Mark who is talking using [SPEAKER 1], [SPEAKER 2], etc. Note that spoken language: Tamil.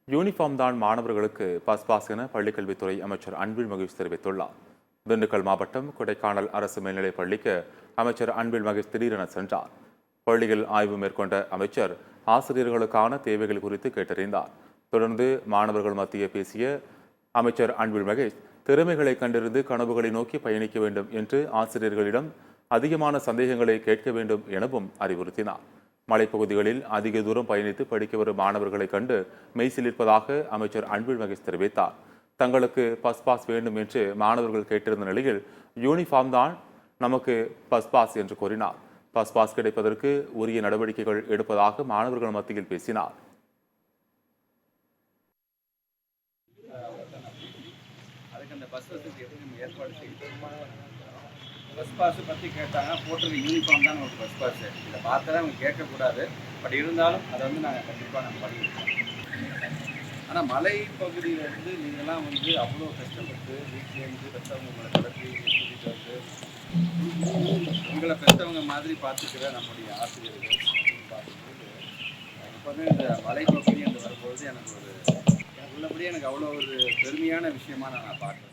[SPEAKER 1] யூனிஃபார்ம் தான் மாணவர்களுக்கு பஸ் பாஸ் என பள்ளிக்கல்வித்துறை அமைச்சர் அன்பில் மகேஷ் தெரிவித்துள்ளார். திண்டுக்கல் மாவட்டம் கொடைக்கானல் அரசு மேல்நிலைப் பள்ளிக்கு அமைச்சர் அன்பில் மகேஷ் திடீரென சென்றார். பள்ளியில் ஆய்வு மேற்கொண்ட அமைச்சர் ஆசிரியர்களுக்கான தேவைகள் குறித்து கேட்டறிந்தார். தொடர்ந்து மாணவர்கள் மத்திய பேசிய அமைச்சர் அன்பில் மகேஷ் திறமைகளை கண்டறிந்து கனவுகளை நோக்கி பயணிக்க வேண்டும் என்று ஆசிரியர்களிடம் அதிகமான சந்தேகங்களை கேட்க வேண்டும் எனவும் அறிவுறுத்தினார். மலைப்பகுதிகளில் அதிக தூரம் பயணித்து படிக்க வரும் மாணவர்களை கண்டு மெய்சிலிருப்பதாக அமைச்சர் அன்பில் மகேஷ் தெரிவித்தார். தங்களுக்கு பஸ் பாஸ் வேண்டும் என்று மாணவர்கள் கேட்டிருந்த நிலையில் யூனிஃபார்ம் தான் நமக்கு பஸ் பாஸ் என்று கூறினார். பஸ் பாஸ் கிடைப்பதற்கு உரிய நடவடிக்கைகள் எடுப்பதாக மாணவர்கள் மத்தியில் பேசினார்.
[SPEAKER 2] பஸ் பாஸ் பற்றி கேட்டாங்க. போட்டிருக்க யூனிஃபார்ம் தான் நமக்கு பஸ் பாஸ். இதை பார்த்தா அவங்க கேட்கக்கூடாது. பட் இருந்தாலும் அதை நாங்கள் கண்டிப்பாக பண்ணியிருக்கோம். ஆனால் மலை பகுதியில் நீங்கள்லாம் அவ்வளோ கஷ்டப்பட்டு வீட்டிலேருந்து பெற்றவங்க உங்களை கிளப்பி கூட்டிகிட்டு வந்து உங்களை பெற்றவங்க மாதிரி பார்த்துக்கிற நம்முடைய ஆசிரியர்கள் பார்க்கும்போது எப்போதுமே இந்த மலை பகுதி என்று வரும்போது எனக்கு உள்ளபடியே எனக்கு அவ்வளோ ஒரு பெருமையான விஷயமா நான் பார்க்குறேன்.